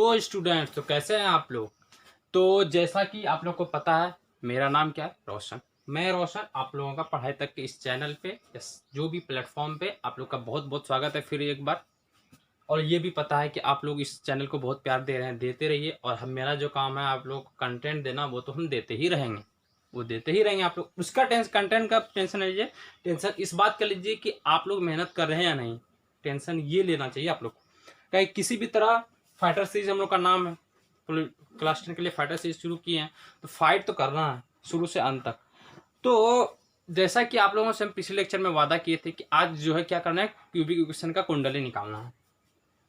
Hello students, तो कैसे हैं आप लोग। तो जैसा कि आप लोग को पता है, मेरा नाम क्या है, रोशन। मैं रोशन आप लोगों का पढ़ाई तक के इस चैनल पे जो भी प्लेटफॉर्म पे आप लोग का बहुत बहुत स्वागत है फिर एक बार। और ये भी पता है कि आप लोग इस चैनल को बहुत प्यार दे रहे हैं, देते रहिए। और हम मेरा जो काम है आप लोग को कंटेंट देना, वो तो हम देते ही रहेंगे, वो देते ही रहेंगे। आप लोग उसका कंटेंट का टेंशन नहीं लीजिए, टेंशन इस बात का लीजिए कि आप लोग मेहनत कर रहे हैं या नहीं। टेंशन ये लेना चाहिए आप लोग को। कहीं किसी भी तरह फाइटर सीरीज हम लोग का नाम है, क्लास 10 के लिए फाइटर सीरीज शुरू किए हैं, तो फाइट तो करना है शुरू से अंत तक। तो जैसा कि आप लोगों से हम पिछले लेक्चर में वादा किए थे कि आज जो है क्या करना है, क्यूबिक इक्वेशन का कुंडली निकालना है।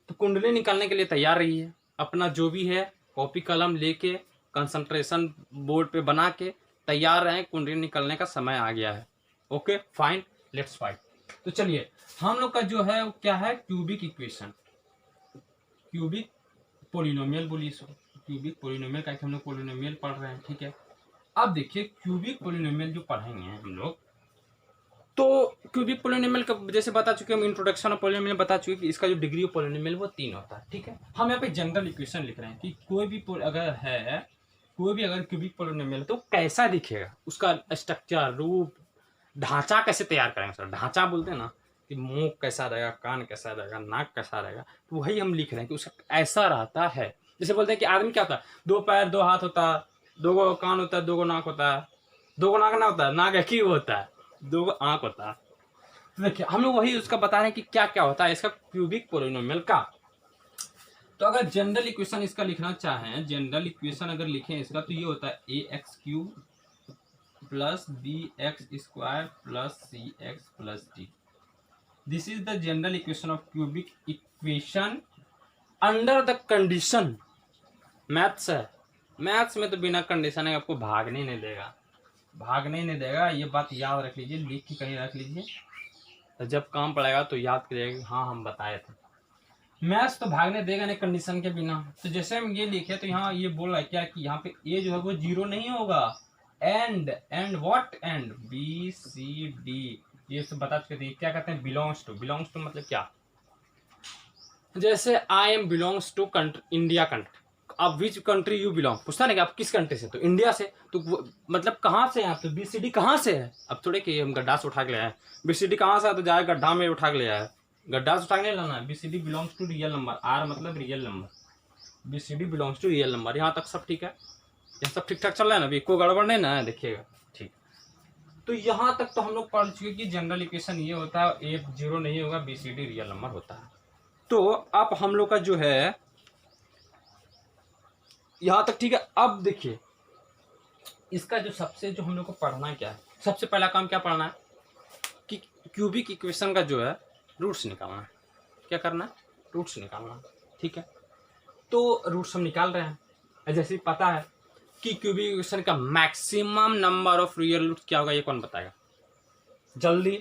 तो कुंडली निकालने के लिए तैयार रहिए, अपना जो भी है कॉपी कलम लेके कंसंट्रेशन बोर्ड पे बना के तैयार रहें, कुंडली निकलने का समय आ गया है। Okay fine, let's fight. तो चलिए, हम लोग का जो है वो क्या है, क्यूबिक इक्वेशन, क्यूबिक पोलिनोमियल बोलिए इसको, क्यूबिक पोलिनोमियल का हम लोग पोलिनोमियल पढ़ रहे हैं, ठीक है। अब देखिए क्यूबिक पोलिनोमियल जो पढ़ेंगे हम लोग, तो क्यूबिक पोलिनोमियल का जैसे बता चुके हम, इंट्रोडक्शन ऑफ पोलिनोमियल बता चुके कि इसका जो डिग्री ऑफ पोलिनोमियल वो 3 होता है, ठीक है। हम यहाँ पे जनरल इक्वेशन लिख रहे हैं कि कोई भी अगर क्यूबिक पोलिनोमियल तो कैसा दिखेगा, उसका स्ट्रक्चर, रूप, ढांचा कैसे तैयार करेंगे। सर ढांचा बोलते हैं ना, कि मुंह कैसा रहेगा, कान कैसा रहेगा, नाक कैसा रहेगा, तो वही हम लिख रहे हैं कि उसका ऐसा रहता है। जैसे बोलते हैं कि आदमी क्या होता है, 2 पैर 2 हाथ होता है, 2 गो कान होता है, 2 गो नाक होता है, 2 गो नाक ना होता है, नाक एक ही होता है, 2 गो आंख होता है। तो देखिए हम लोग वही उसका बता रहे हैं कि क्या क्या होता है इसका क्यूबिक पोलिनोमियल का। तो अगर जनरल इक्वेशन इसका लिखना चाहें, जनरल इक्वेशन अगर लिखें इसका, तो ये होता है ax³ plus bx² plus cx plus d। This is the general equation of cubic equation under the condition. Maths है, मैथ्स में तो बिना कंडीशन है आपको भागने नहीं देगा, भागने नहीं देगा। ये बात याद रख लीजिए, लिख के कहीं रख लीजिए, तो जब काम पड़ेगा तो याद करिएगा हाँ हम बताए थे। मैथ्स तो भागने देगा नहीं कंडीशन के बिना। तो जैसे हम ये लिखे, तो यहाँ ये बोल रहा है क्या कि यहाँ पे ए जो है वो 0 नहीं होगा, and what, and B C D, ये सब बता चुके थे। क्या कहते हैं, बिलोंग्स टू मतलब क्या, जैसे I am belongs to India country. अब विच कंट्री यू बिलोंग, पूछता नहीं कि आप किस कंट्री से, तो इंडिया से। तो मतलब कहाँ से हैं आप, तो बीसीडी कहाँ से है। अब थोड़े कि हम गड्ढा से उठा के ले आए, बीसीडी कहाँ से है तो जाए गड्ढा में उठा के ले आए, गड्ढा से उठा के नहीं लाना है। B C D belongs to real number, R मतलब real number, B C D belongs to real number. यहाँ तक सब ठीक है, यहाँ सब ठीक ठाक चल रहा है ना, अभी कोई गड़बड़ नहीं ना है, देखिएगा ठीक। तो यहाँ तक तो हम लोग पढ़ चुके कि जनरल इक्वेशन ये होता है, ए 0 नहीं होगा, बीसीडी रियल नंबर होता है। तो अब हम लोग का जो है यहाँ तक ठीक है। अब देखिए इसका जो सबसे जो हम लोग को पढ़ना है क्या है, सबसे पहला काम क्या पढ़ना है कि क्यूबिक इक्वेशन का जो है रूट्स निकालना है। क्या करना है, रूट्स निकालना है, ठीक है। तो रूट्स हम निकाल रहे हैं। जैसे पता है कि क्यूबिक इक्वेशन का maximum number of real roots क्या होगा, ये कौन बताएगा, जल्दी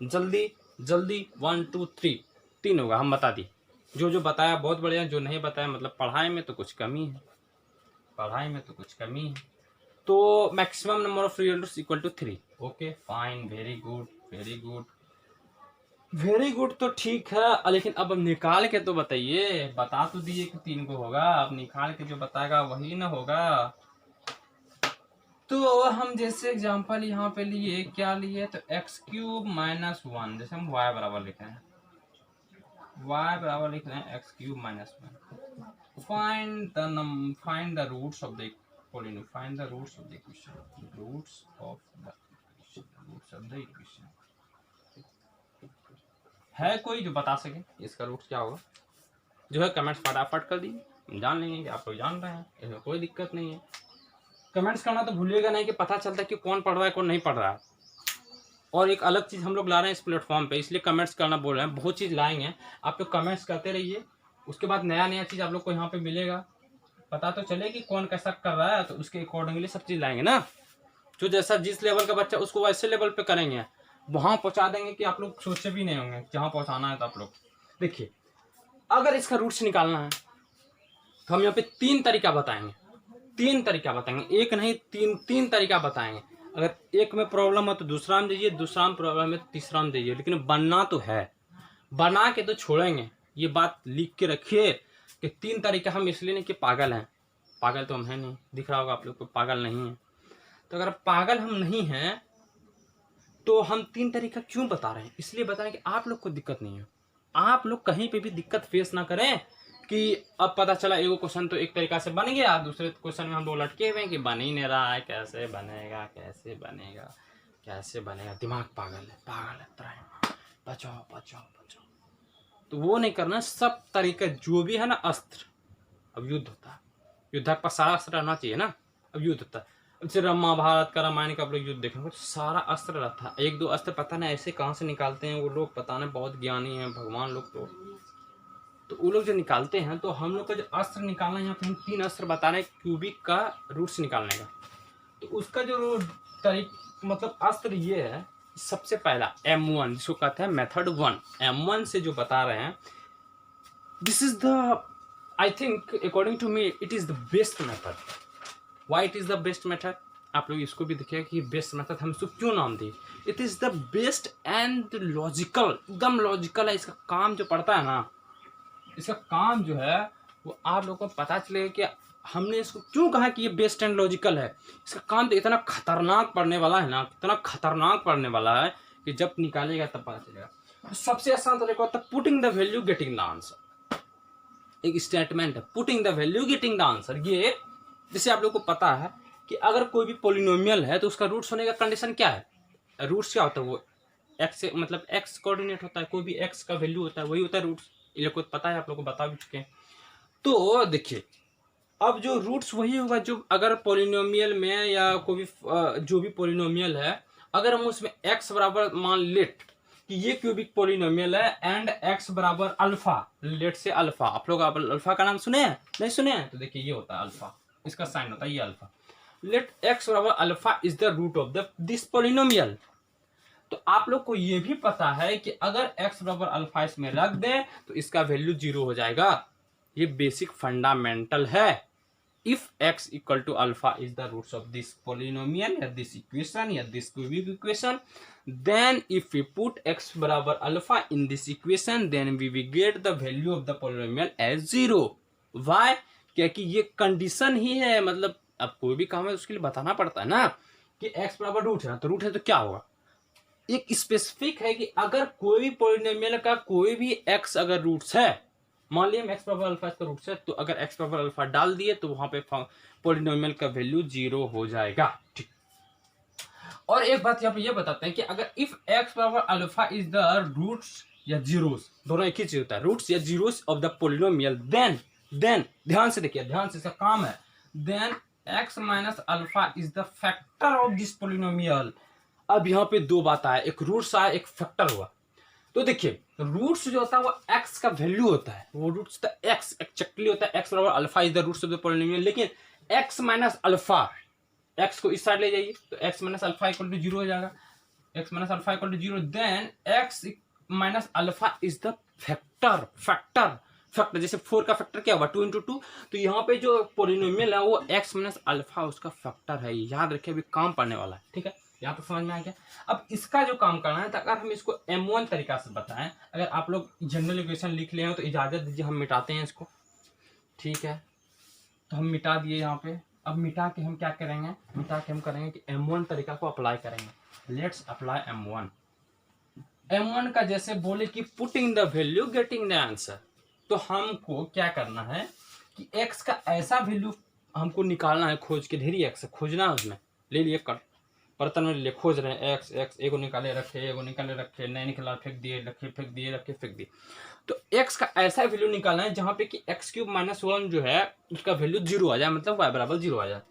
जल्दी जल्दी। 1 2 3 3 होगा, हम बता दिए। जो बताया बहुत बढ़िया, जो नहीं बताया मतलब पढ़ाई में तो कुछ कमी है, पढ़ाई में तो कुछ कमी है। तो maximum number of real roots equal to 3। Okay fine, very good very good very good. तो ठीक है, लेकिन अब निकाल के तो बताइए, बता तो दिए कि 3 को होगा, अब निकाल के जो बताएगा वही ना होगा। तो हम जैसे एग्जांपल यहाँ पे लिए, क्या लिए, तो x³ माइनस 1, जैसे हम y बराबर लिख रहे हैं, y बराबर लिख रहे हैं x³ minus 1। Find the roots of the polynomial, find the roots of the equation, roots of the equation। है कोई जो बता सके इसका रूट क्या होगा, जो है कमेंट्स फटाफट कर दीजिए, जान लेंगे कि आप लोग जान रहे हैं, इसमें कोई दिक्कत नहीं है। कमेंट्स करना तो भूलिएगा नहीं, कि पता चलता है कि कौन पढ़ रहा है कौन नहीं पढ़ रहा है। और एक अलग चीज़ हम लोग ला रहे हैं इस प्लेटफॉर्म पे, इसलिए कमेंट्स करना बोल रहे हैं। बहुत चीज़ लाएंगे, आप लोग कमेंट्स करते रहिए, उसके बाद नया नया चीज़ आप लोग को यहाँ पे मिलेगा, पता तो चले कि कौन कैसा कर रहा है, तो उसके अकॉर्डिंगली सब चीज़ लाएंगे ना। जो जैसा जिस लेवल का बच्चा उसको वैसे लेवल पे करेंगे, वहाँ पहुँचा देंगे कि आप लोग सोचे भी नहीं होंगे जहाँ पहुँचाना है। तो आप लोग देखिए, अगर इसका रूट्स निकालना है तो हम यहाँ पे 3 तरीका बताएंगे, 3 तरीका बताएंगे, एक नहीं 3 तरीका बताएंगे। अगर एक में प्रॉब्लम है तो दूसरा में दीजिए, दूसरा में प्रॉब्लम है तो तीसरा में दीजिए, लेकिन बनना तो है, बना के तो छोड़ेंगे। ये बात लिख के रखिए कि 3 तरीके हम इसलिए नहीं कि पागल हैं, पागल तो हम हैं नहीं, दिख रहा होगा आप लोग को, पागल नहीं है। तो अगर पागल हम नहीं हैं तो हम 3 तरीका क्यों बता रहे हैं? इसलिए बता रहे हैं कि आप लोग को दिक्कत नहीं है, आप लोग कहीं पे भी दिक्कत फेस ना करें कि अब पता चला एगो क्वेश्चन तो एक तरीका से बन गया, दूसरे क्वेश्चन में हम लोग लटके हुए हैं कि बन ही नहीं रहा है, कैसे बनेगा कैसे बनेगा कैसे बनेगा, दिमाग पागल है तरह, बचाओ बचाओ बचाओ। तो वो नहीं करना, सब तरीका जो भी है ना अस्त्र, अब युद्ध होता है, युद्ध का सारा अस्त्र रहना चाहिए ना, अब युद्ध होता है। जैसे महाभारत का रामायण का आप लोग युद्ध देखेंगे तो सारा अस्त्र रहता है, एक दो अस्त्र पता नहीं ऐसे कहाँ से निकालते हैं वो लोग, पता नहीं बहुत ज्ञानी हैं भगवान लोग, तो वो लोग जो निकालते हैं, तो हम लोग का जो अस्त्र निकालना है यहाँ पे हम 3 अस्त्र बता रहे हैं क्यूबिक का रूट्स निकालने का। तो उसका जो मतलब अस्त्र ये है, सबसे पहला M1 जिसको कहते हैं मेथड 1, M1 से जो बता रहे हैं, this is the I think according to me it is the best method. Why it is the best method? आप लोग इसको भी देखिएगा कि बेस्ट मेथड हम इसको क्यों नाम दिए। It is the best and logical, एकदम लॉजिकल है। इसका काम जो पड़ता है ना, इसका काम जो है वो आप लोगों को पता चलेगा कि हमने इसको क्यों कहा कि ये बेस्ट एंड लॉजिकल है। इसका काम तो इतना खतरनाक पड़ने वाला है ना, इतना खतरनाक पड़ने वाला है कि जब निकालेगा तब पता चलेगा। तो सबसे आसान तरीका होता है putting the value getting the answer. एक स्टेटमेंट है putting the value getting the answer. ये जैसे आप लोग को पता है कि अगर कोई भी पोलिनोमियल है तो उसका रूट्स होने का कंडीशन क्या है? रूट्स क्या होता है? वो एक्स से मतलब एक्स कोऑर्डिनेट होता है, कोई भी एक्स का वैल्यू होता है वही होता है रूट्स। ये लोग को पता है, आप लोग को बता भी चुके हैं। तो देखिए अब जो रूट्स वही होगा जो अगर पोलिनोमियल में या कोई भी जो भी पोलिनोमियल है, अगर हम उसमें x बराबर मान लेट कि ये क्यूबिक पोलिनोमियल है एंड x बराबर अल्फा, लेट से अल्फा। आप लोग अल्फा का नाम सुने हैं? नहीं सुने हैं? तो देखिए ये होता है अल्फा, इसका साइन होता है ये अल्फा। लेट x बराबर alpha is the root of the this polynomial. तो आप लोग को ये भी पता है कि अगर x बराबर अल्फा इसमें रख दें तो इसका वैल्यू 0 हो जाएगा। ये बेसिक फंडामेंटल है। If x equal to alpha is the roots of this polynomial या दिस इक्वेशन या this cubic equation, then if we put x बराबर alpha in this equation then we will get the value of the polynomial as 0। Why? क्योंकि ये condition ही है। मतलब अब कोई भी काम है उसके लिए बताना पड़ता है ना कि x बराबर रूट है, तो रूट है तो क्या होगा। एक स्पेसिफिक है कि अगर कोई भी पोलिनोमियल का कोई भी x अगर रूट्स है, मान लिया x बराबर अल्फा इसका रूट्स है, तो अगर x बराबर अल्फा डाल दिए तो वहां पे पोलिनोमियल का वैल्यू 0 हो जाएगा। ठीक। और एक बात यहाँ पे ये बताते हैं कि अगर इफ x बराबर अल्फा इज द रूट्स या जीरोस, दोनों एक ही चीज होता है, रूट्स या zeros of the polynomial, then ध्यान से देखिए, ध्यान से इसका काम है, then x minus alpha is the factor of this polynomial. अब यहाँ पे दो बात आया, एक रूट्स आया एक फैक्टर हुआ। तो देखिए रूट्स जो होता है वो x का वैल्यू होता है, वो रूट्स द x एक्चुअली होता है x बराबर alpha is the roots of the polynomial. लेकिन x माइनस अल्फा, x को इस साइड ले जाइए तो x minus alpha equal to 0 हो जाएगा। x minus alpha equal to 0, then x minus alpha is the factor. जैसे 4 का फैक्टर क्या हुआ 2 इंटू 2, तो यहाँ पे जो पोलिनोमियल है वो x माइनस अल्फा उसका फैक्टर है। याद रखिए अभी काम पड़ने वाला है, ठीक है, यहाँ पे समझ में आ गया। अब इसका जो काम करना है, तो अगर हम इसको M1 तरीका से बताएं, अगर आप लोग जनरल इक्वेशन लिख ले हो तो इजाजत दीजिए हम मिटाते हैं इसको, ठीक है। तो हम मिटा दिए यहाँ पे। अब मिटा के हम क्या करेंगे, मिटा के हम करेंगे कि M1 तरीका को अप्लाई करेंगे। लेट्स अप्लाई M1 का जैसे बोले कि putting the value getting the answer, तो हमको क्या करना है कि x का ऐसा वैल्यू हमको निकालना है, खोज के ढेरी x खोजना है, उसमें ले लिए बर्तन में ले खोज रहे हैं x एगो निकाले रखे, एगो निकाले रखे, नहीं निकाला फेंक दिए, रखे फेंक दिए, रखे फेंक दिए। तो x का ऐसा वैल्यू निकालना है जहां पे कि x क्यूब माइनस 1 जो है उसका वैल्यू 0 आ जाए, मतलब y बराबर 0 आ जाए।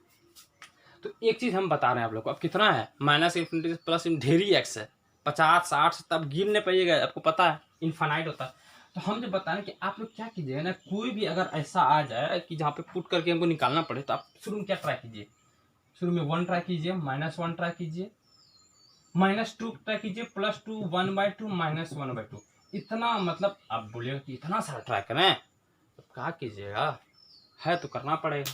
तो एक चीज हम बता रहे हैं आप लोग को, अब कितना है माइनस इन्फिनिटी प्लस ढेरी x है, 50 60 तब गिर नहीं पाइएगा, आपको पता है इनफाइनाइट होता है। तो हम जो बता रहे हैं कि आप लोग क्या कीजिएगा ना, कोई भी अगर ऐसा आ जाए कि जहाँ पे पुट करके हमको निकालना पड़े, तो आप शुरू में क्या ट्राई कीजिए, शुरू में 1 ट्राई कीजिए, -1 ट्राई कीजिए, -2 ट्राई कीजिए, +2 1/2 -1/2। इतना मतलब आप बोलिएगा कि इतना सारा ट्राई करें, तो क्या कीजिएगा, है तो करना पड़ेगा,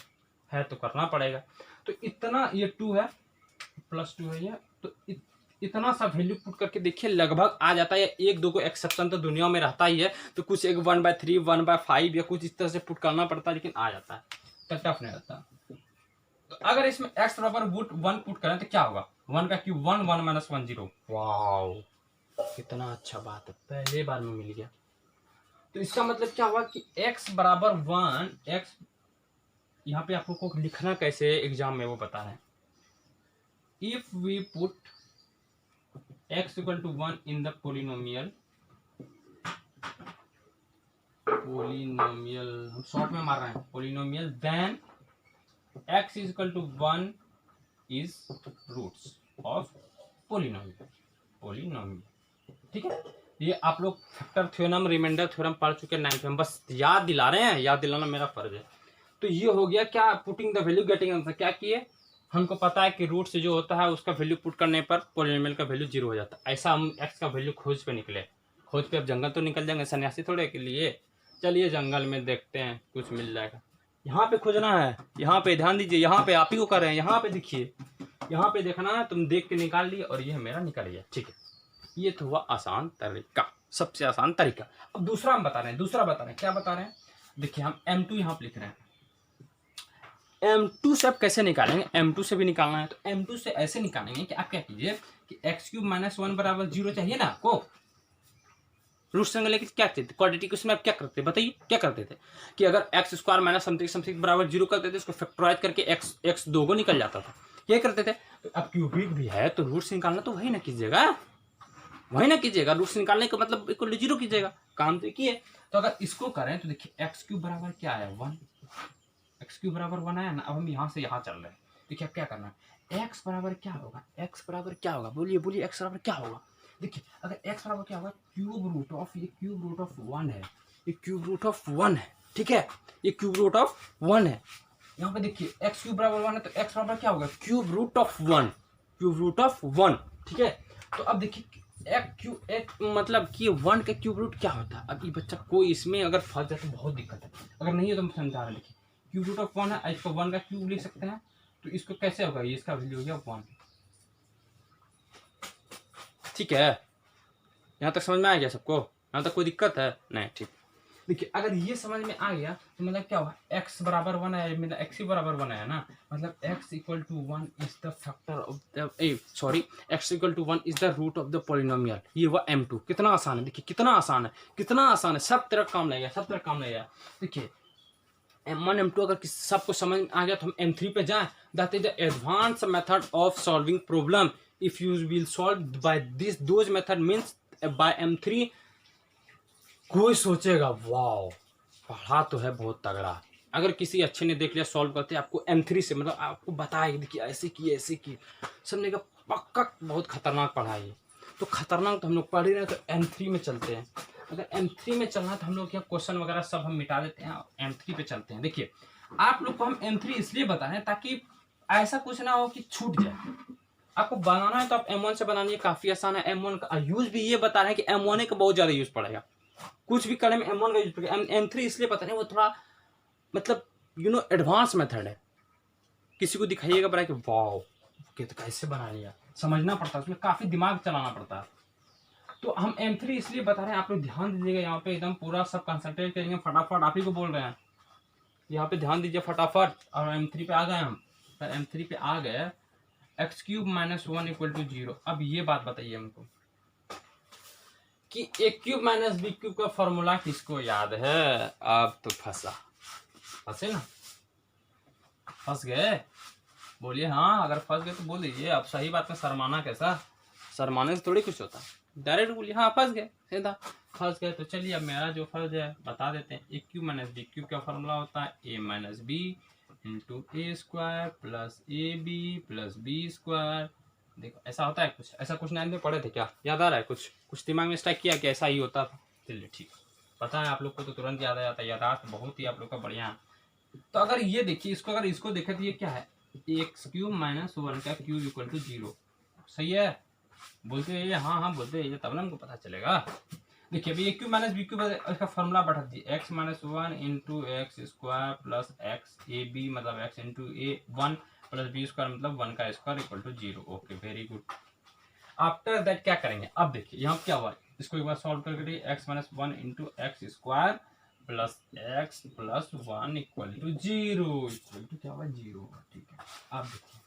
है तो करना पड़ेगा। तो इतना ये 2 है +2 है ये, तो इतना सा वैल्यू पुट करके देखिए लगभग आ जाता है। एक दो को एक्सेप्शन तो दुनिया में रहता ही है, तो कुछ एक 1/3 1/5 या कुछ इस तरह से पुट करना पड़ता है, लेकिन आ जाता है, तो टफ नहीं रहता। तो अगर इसमें x बराबर 1 पुट करें तो क्या होगा, 1 का क्यूब 1 1 माइनस 1 0। वाओ कितना अच्छा बात है, पहले बार में मिल गया। तो इसका मतलब क्या हुआ कि x बराबर 1, x यहाँ पे आपको को लिखना कैसे एग्जाम में वो पता है। If we put x equal to 1 in the polynomial हम शॉर्ट में मार रहे हैं polynomial, then x is equal to 1 is roots of polynomial. ठीक है, ये आप लोग फैक्टर थ्योरम रिमाइंडर थ्योरम पढ़ चुके हैं 9th में, बस याद दिला रहे हैं, याद दिलाना मेरा फर्ज है। तो ये हो गया क्या, putting the value getting answer. क्या किए, हमको पता है कि रूट से जो होता है उसका वैल्यू पुट करने पर पोलिनोमियल का वैल्यू 0 हो जाता है। ऐसा हम x का वैल्यू खोज पे निकले, खोज पे अब जंगल तो निकल जाएंगे सन्यासी थोड़े के लिए। चलिए जंगल में देखते हैं कुछ मिल जाएगा। यहाँ पे खोजना है, यहाँ पे ध्यान दीजिए, यहाँ पे आप ही को कर रहे हैं, यहाँ पे देखिए, यहाँ पे देखना है, तुम देख के निकाल लिए और ये मेरा निकल गया। ठीक है, ये तो हुआ आसान तरीका, सबसे आसान तरीका। अब दूसरा हम बता रहे हैं, दूसरा बता रहे हैं, क्या बता रहे हैं, देखिए हम m2 यहाँ पे लिख रहे हैं। m2 से आप कैसे निकालेंगे, m2 से भी निकालना है, तो m2 से ऐसे निकालेंगे कि आप क्या कीजिए कि x³ - 1 बराबर 0 चाहिए ना आपको, रूट संग लेके क्या करते थे, क्वाड्रेटिक उसमें आप क्या करते बताइए, क्या करते थे कि अगर x² माइनस समथिंग समथिंग बराबर 0 करते थे, उसको फैक्टराइज करके x 2 को निकल जाता था, ये करते थे। तो अब क्यूबिक भी है तो रूट से निकालना तो वही ना कीजिएगा, वही ना कीजिएगा, रूट से निकालने का मतलब इक्वल टू 0 कीजिएगा, काम तो किए। तो अगर इसको करें तो देखिए x³ बराबर क्या आया 1, x³ बराबर 1 आया ना। अब हम यहाँ से यहाँ चल रहे हैं, देखिए अब क्या करना है, x बराबर क्या होगा, x बराबर क्या होगा, बोलिए बोलिए, x बराबर क्या होगा। देखिए अगर x बराबर क्या होगा, क्यूब रूट ऑफ, ये क्यूब रूट ऑफ 1 है, ये क्यूब रूट ऑफ 1 है, ठीक है, ये क्यूब रूट ऑफ 1 है। यहाँ पे देखिए x³ बराबर 1 है, तो x बराबर क्या होगा, cube root of 1, cube root of 1, ठीक है। तो अब देखिए एक मतलब कि 1 का क्यूब रूट क्या होता है। अब ये बच्चा कोई इसमें अगर फंस जाए तो बहुत दिक्कत है, अगर नहीं है तो हम समझा रहे। देखिए क्यूब रूट ऑफ 1 है, इसको 1 का क्यूब लिख सकते हैं, तो इसको कैसे होगा, ये इसका वैल्यू हो गया 1। ठीक है, यहाँ तक समझ में आ गया सबको, यहाँ तक कोई दिक्कत है नहीं, ठीक। देखिए अगर ये समझ में आ गया तो मतलब क्या हुआ, x बराबर 1 है, मतलब x ही बराबर 1 है ना, मतलब x equal to 1 is the factor of the sorry x equal to 1 is the root of the polynomial. ये हुआ m2। कितना आसान है, देखिए कितना आसान है, कितना आसान है, सब तरह काम लगेगा, सब तरह काम लगेगा। देखिए m1 m2 अगर सबको समझ में आ गया तो हम m3 पे जाएं, that is the advance method of solving problem. If you will solve by this those method means by m3, कोई सोचेगा वाओ पढ़ा तो है बहुत तगड़ा। अगर किसी अच्छे ने देख लिया सॉल्व करते आपको m3 से, मतलब आपको बताएगी देखिए ऐसे की ऐसे की, समझने का पक्का बहुत खतरनाक पढ़ाई है। तो खतरनाक तो हम लोग पढ़ ही रहे हैं, तो m3 में चलते हैं। अगर m3 में चलना तो हम लोग क्या क्वेश्चन वगैरह सब हम मिटा देते हैं, m3 पे चलते हैं। देखिए आप लोग को हम m3 इसलिए बता रहे हैं ताकि ऐसा कुछ ना हो कि छूट जाए। आपको बनाना है तो आप m1 से बनाइए, काफी आसान है। m1 का यूज भी ये बता रहे हैं कि m1 का बहुत ज्यादा यूज पड़ेगा, कुछ भी करने में m1 का यूज पड़ेगा। m3 इसलिए पता नहीं, वो थोड़ा मतलब एडवांस मेथड है। किसी को दिखाइएगा बड़ा कि वाओ तो कैसे बना लिया, समझना पड़ता है, उसमें काफी दिमाग चलाना पड़ता है। तो हम m3 इसलिए बता रहे हैं, आप लोग ध्यान दीजिएगा, यहाँ पे एकदम पूरा सब कंसंट्रेट करेंगे, फटाफट आप ही को बोल रहे हैं, यहाँ पे ध्यान दीजिए फटाफट। और m3 पे आ गए हम, m3 पे आ गए, x³ - 1 इक्वल टू 0। अब ये बात बताइए हमको कि a³ - b³ का फॉर्मूला किसको याद है। अब तो फंसे ना, फंस गए, बोलिए हाँ, अगर फंस गए तो बोल दीजिए। अब सही बात में शर्माना कैसा, शर्माने से थोड़ी कुछ होता, डायरेक्ट बोलिए हाँ फंस गए, सीधा फंस गए। तो चलिए अब मेरा जो फर्ज है बता देते हैं। a³ - b³ का फॉर्मूला होता है a - b into a² plus ab plus b²। देखो ऐसा होता है कुछ, ऐसा कुछ 9th में पढ़े थे क्या, याद आ रहा है, कुछ दिमाग में स्ट्राइक किया कि ऐसा ही होता था। चलिए ठीक, पता है आप लोग को तो तुरंत याद आ जाता है, यादाश्त बहुत ही आप लोग का बढ़िया है। तो अगर ये देखिए इसको, अगर इसको देखें तो ये क्या है, x³ - 1 का क्यूब इक्वल टू 0। सही है, बोलते हैं हाँ हाँ बोलते हैं, तब ना हमको पता चलेगा। देखिए अभी a³ - b³ इसका फॉर्मूला बढ़ा दीजिए, x - 1 into x² plus x ab मतलब x into a 1 plus b² मतलब 1 का square equal to 0। Okay very good. After that क्या करेंगे, अब देखिए यहाँ क्या हुआ, इसको एक बार सॉल्व करके x minus 1 into X square plus X plus 1 equal to 0, equal to क्या हुआ 0। ठीक है, अब देखिए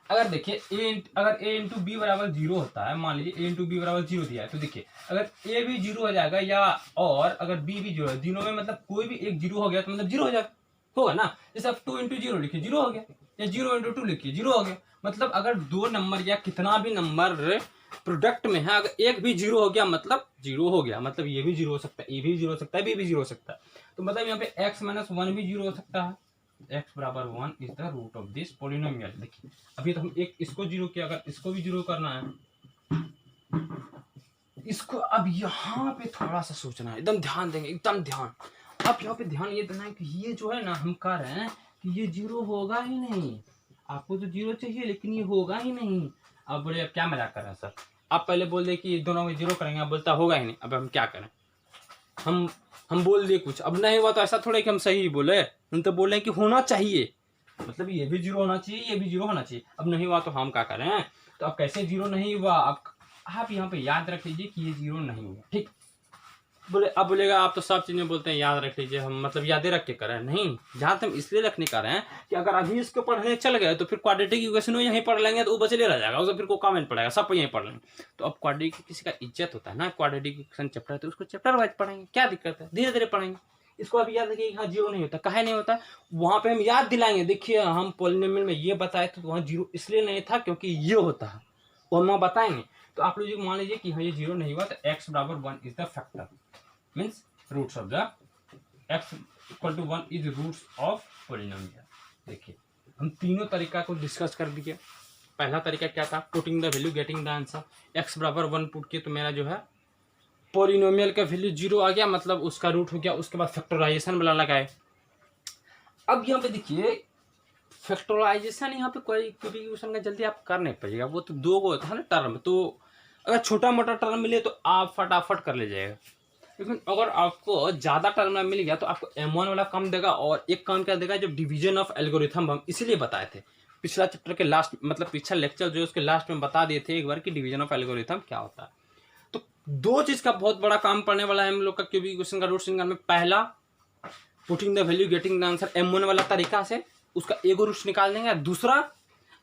अगर देखिए अगर a इंटू बी बराबर 0 होता है, मान लीजिए a इंटू बी बराबर 0 दिया है, तो देखिए अगर a भी 0 हो जाएगा या और अगर b भी 0 है, तीनों में मतलब कोई भी एक 0 हो गया तो मतलब 0 हो जाएगा, होगा ना। जैसे आप 2 इंटू 0 लिखिए 0 हो गया, या 0 इंटू 2 लिखिए 0 हो गया। मतलब अगर दो नंबर या कितना भी नंबर प्रोडक्ट में है, अगर एक भी 0 हो गया मतलब 0 हो गया, मतलब ये भी 0 हो सकता है, ये भी 0 हो सकता है, b भी 0 हो सकता है। तो मतलब यहाँ पे x माइनस 1 भी 0 हो सकता है, x बराबर 1 is the root of this polynomial. देखिए अभी तो हम एक इसको 0 किया, अगर इसको भी 0 करना है इसको, अब यहाँ पे थोड़ा सा सोचना है, एकदम ध्यान देंगे, एकदम ध्यान। अब यहाँ पे ध्यान ये देना है कि ये जो है ना, हम कह रहे हैं कि ये 0 होगा ही नहीं, आपको तो 0 चाहिए लेकिन ये होगा ही नहीं। अब बोले अब क्या मजाक कर रहे हैं सर, आप पहले बोल दे कि दोनों में 0 करेंगे, आप बोलता होगा ही नहीं। अब हम क्या करें, हम बोल दिए कुछ, अब नहीं हुआ तो ऐसा थोड़ा कि हम सही बोले, हम तो बोल रहे हैं कि होना चाहिए, मतलब ये भी 0 होना चाहिए, ये भी 0 होना चाहिए। अब नहीं हुआ तो हम क्या करें, तो अब कैसे 0 नहीं हुआ, अब आप यहाँ पे याद रख लीजिए कि ये 0 नहीं हुआ। ठीक, बोले अब बोलेगा आप तो सब चीजें बोलते हैं याद रख लीजिए, हम मतलब यादें रख के कर रहे हैं, नहीं, जहाँ तक हम इसलिए रखने का रहे हैं कि अगर अभी इसको पढ़ने चल गए तो फिर क्वाड्रेटिक इक्वेशन यहीं पढ़ लेंगे तो वो बचले रह जाएगा, उसका फिर को कमेंट पड़ेगा, सब यहीं पढ़ लेंगे। तो अब क्वाड्रेटिक किसी का इज्जत होता है ना, क्वाड्रेटिक इक्वेशन चैप्टर है तो उसको चैप्टर वाइज पढ़ेंगे, क्या दिक्कत है, धीरे धीरे पढ़ेंगे। इसको अभी याद रखिए, हाँ 0 नहीं होता, काहे नहीं होता, वहां पे हम याद दिलाएंगे। देखिए हम पॉलिनोमियल में ये बताए थे तो वहाँ 0 इसलिए नहीं था क्योंकि ये होता है, वो हम बताएंगे। तो आप लोग मान लीजिए कि हाँ ये 0 नहीं हुआ तो x बराबर 1 is the factor, means roots of the x equal to 1 is roots of polynomial. देखिए हम तीनों तरीका को डिस्कस कर दिए। पहला तरीका क्या था, putting the value getting the answer, x बराबर 1 पुट किए तो मेरा जो है पोलिनोमियल का वैल्यू 0 आ गया, मतलब उसका रूट हो गया, उसके बाद फैक्टराइजेशन वाला लगाए। अब यहाँ पे देखिए फैक्टराइजेशन यहाँ पे कोई क्वेश्चन का जल्दी आप कर नहीं पाइएगा, वो तो दो होता है ना टर्म, तो अगर छोटा मोटा टर्म मिले तो आप फटाफट कर ले जाएगा, लेकिन अगर आपको ज़्यादा टर्म में मिल गया तो आपको M1 वाला काम देगा और एक काम क्या देगा, जब डिवीजन ऑफ एल्गोरिथम हम इसीलिए बताए थे पिछला चैप्टर के लास्ट, मतलब पिछला लेक्चर जो उसके लास्ट में बता दिए थे एक बार कि डिवीजन ऑफ एल्गोरिथम क्या होता है। तो दो चीज़ का बहुत बड़ा काम पड़ने वाला है हम लोग का क्यूबिक इक्वेशन का रूट्स निकालने में। पहला putting the value getting the answer M1 वाला तरीका से उसका एगो रूट्स निकाल देंगे। दूसरा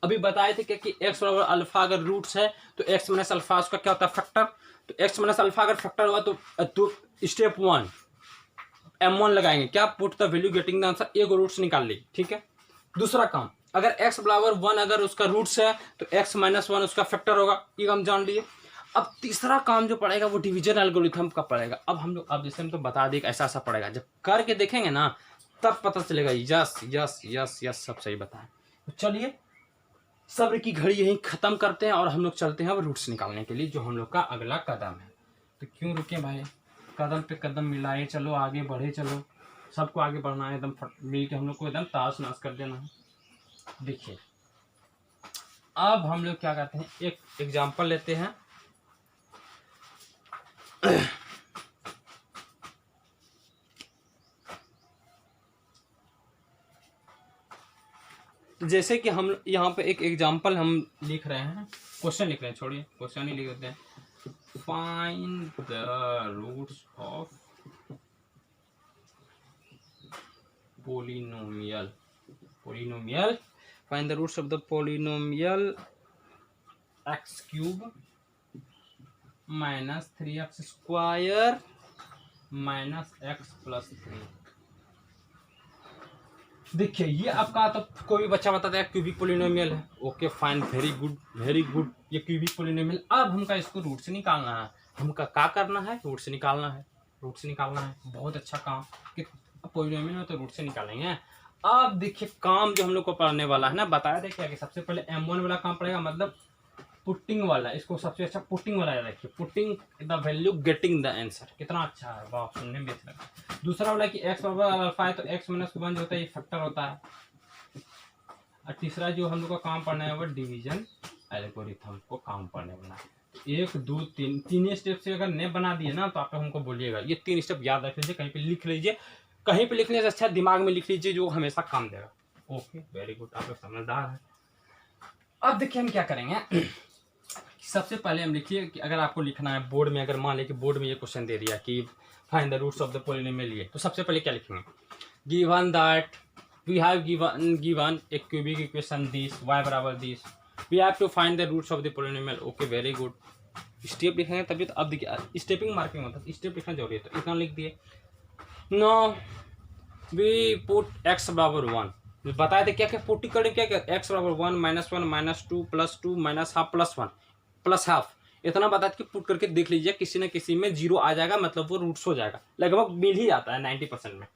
अभी बताए थे कि x बराबर अल्फा अगर रूट्स है तो x माइनस अल्फा उसका क्या होता है फैक्टर, तो x माइनस अल्फा अगर फैक्टर हुआ तो स्टेप 1 M1 लगाएंगे, क्या put the value getting the answer, एगो रूट्स निकाल ली। ठीक है, दूसरा काम अगर x बराबर 1 अगर उसका रूट्स है तो x माइनस 1 उसका फैक्टर होगा, ये हम जान लिए। अब तीसरा काम जो पड़ेगा वो डिवीजन एल्गोरिथम का पड़ेगा। अब हम लोग अब जैसे हम तो बता दें ऐसा ऐसा पड़ेगा, जब करके देखेंगे ना तब पता चलेगा यस यस यस यस सब सही बताएं। तो चलिए सब्र की घड़ी यहीं खत्म करते हैं और हम लोग चलते हैं अब रूट्स निकालने के लिए, जो हम लोग का अगला कदम है। तो क्यों रुके भाई, कदम पे कदम मिलाए चलो, आगे बढ़े चलो, सबको आगे बढ़ना है, एकदम मिल के हम लोग को एकदम ताश नाश कर देना है। देखिए अब हम लोग क्या करते हैं, एक एग्जाम्पल लेते हैं। तो जैसे कि हम यहाँ पे एक एग्जाम्पल हम लिख रहे हैं, क्वेश्चन लिख रहे हैं, छोड़िए क्वेश्चन ही लिख देते हैं। Find the roots of polynomial, find the roots of the polynomial X cube minus 3x square minus X plus 3। देखिए ये आपका तो कोई भी बच्चा बताता है क्यूबिक पोलिनोमियल है, okay fine, very good very good, ये क्यूबिक पोलिनोमियल। अब हमका इसको रूट से निकालना है, हमका क्या करना है, रूट से निकालना है, रूट से निकालना है, बहुत अच्छा काम कि पोलिनोमियल में तो रूट से निकालेंगे। अब देखिए काम जो हम लोग को पढ़ने वाला है ना, बताया था क्या कि सबसे पहले M1 वाला काम पड़ेगा, मतलब पुटिंग वाला, इसको सबसे अच्छा पुटिंग वाला रखिए, putting the value getting the answer, कितना अच्छा है, वाह सुनने में अच्छा लगा। दूसरा वाला कि x बराबर अल्फा है तो x माइनस 1 जो होता है ये फैक्टर होता है। और तीसरा जो हम लोग का काम पढ़ना है वो डिवीजन एल्गोरिथम को काम पढ़ने वाला है। 1 2 3 तीन स्टेप से अगर नहीं बना दिए ना तो आप हमको बोलिएगा, ये 3 स्टेप याद रख लीजिए, कहीं पे लिख लीजिए, कहीं पे लिखने से अच्छा दिमाग में लिख लीजिए, जो हमेशा काम देगा। ओके वेरी गुड, आप लोग समझदार है। अब देखिए हम क्या करेंगे, सबसे पहले हम लिखिए कि अगर आपको लिखना है बोर्ड में, अगर मान लें कि बोर्ड में ये क्वेश्चन दे दिया कि find the roots of the polynomial ये, तो सबसे पहले क्या लिखेंगे, given that we have given a cubic equation this y बराबर this, we have to find the roots of the polynomial. Okay, very good. Step लिखेंगे तभी तो। अब देखिए स्टेपिंग मार्किंग होता है, स्टेप लिखना जरूरी है, तो इतना लिख दिए। नो वी पुट x बराबर 1, बताए थे क्या क्या पुट करें, क्या क्या, x बराबर 1 -1 -2 +2 -हाफ +1 +हाफ, इतना बता के पुट करके देख लीजिए, किसी न किसी में जीरो आ जाएगा, मतलब वो रूट्स हो जाएगा, लगभग मिल ही जाता है 90% में।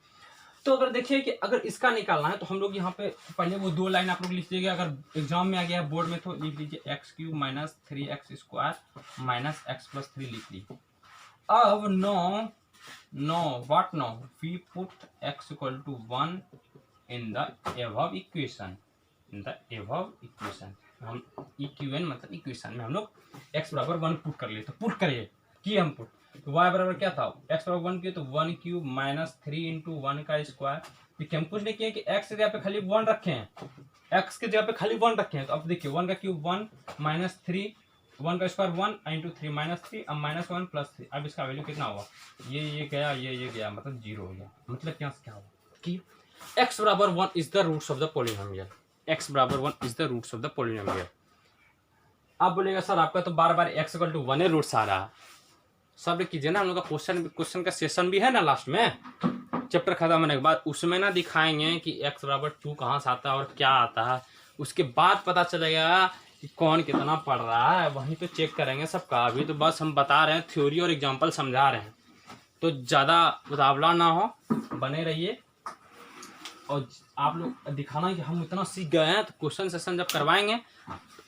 तो अगर देखिए कि अगर इसका निकालना है तो हम लोग यहाँ पे पहले वो 2 लाइन आप लोग लिख लीजिएगा, अगर एग्जाम में आ गया बोर्ड में तो लिख लीजिए x³ - 3x² - x + 3 लिख लीजिए। अब what now we put x equal to 1 in the above equation, हम इक्वेशन मतलब इक्वेशन में हम लोग x बराबर 1 पुट कर लिए, तो पुट करिए कि हम पुट, तो y बराबर क्या था, x बराबर 1 किया तो 1³ - 3 × 1 का स्क्वायर। देखिए हम कुछ नहीं किए कि x की जगह पे खाली 1 रखे हैं, x की जगह पे खाली 1 रखे हैं, तो अब देखिए 1 का क्यूब 1 -3, 1 का स्क्वायर 1 × 3 -3, अब -1 + 3, अब इसका वैल्यू कितना होगा, ये गया, ये गया, मतलब 0 हो गया। मतलब क्या होगा कि x बराबर 1 is the roots of the polynomial, x बराबर 1 is the roots of the polynomial. आप बोलेगा सर आपका तो बार बार x = 1 रूट्स आ रहा है, सब कीजिए ना, हम लोग का क्वेश्चन का सेशन भी है ना लास्ट में, चैप्टर खत्म होने के बाद, उसमें ना दिखाएंगे कि x बराबर 2 कहाँ से आता है और क्या आता है, उसके बाद पता चलेगा कि कौन कितना पढ़ रहा है, वहीं तो चेक करेंगे सबका। अभी तो बस हम बता रहे हैं, थ्योरी और एग्जाम्पल समझा रहे हैं, तो ज़्यादा उतावला ना हो, बने रहिए। और आप लोग दिखाना है कि हम इतना सीख गए हैं, तो क्वेश्चन सेशन जब करवाएंगे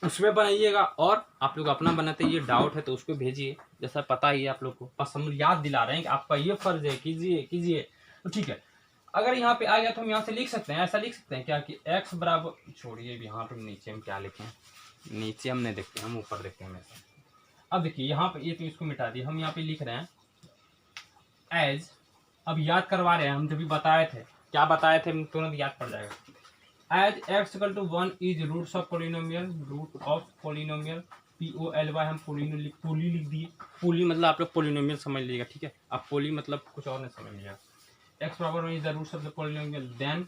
उसमें बनाइएगा, और आप लोग अपना बनाते, ये डाउट है तो उसको भेजिए, जैसा पता ही है आप लोग को, बस हम याद दिला रहे हैं कि आपका ये फर्ज है, कीजिए तो ठीक है। अगर यहाँ पे आ गया तो हम यहाँ से लिख सकते हैं, ऐसा लिख सकते हैं क्या कि x बराबर, छोड़िए यहाँ पे नीचे हम क्या लिखें, नीचे हम नहीं देखते, हम ऊपर देखते हैं हमेशा। अब देखिए यहाँ पे ये तो इसको मिटा दिए, हम यहाँ पे लिख रहे हैं एज, अब याद करवा रहे हैं, हम जब भी बताए थे, क्या बताए थे, तुरंत याद पड़ जाएगा। As x = 1 is roots of polynomial, root of polynomial POLY, हम पोली लिख दिए, पोली मतलब आप लोग पॉलिनोमियल समझ लीजिएगा, ठीक है। अब पोली मतलब कुछ और नहीं समझ लीजिएगा। x बराबर 1 is the roots of the polynomial, then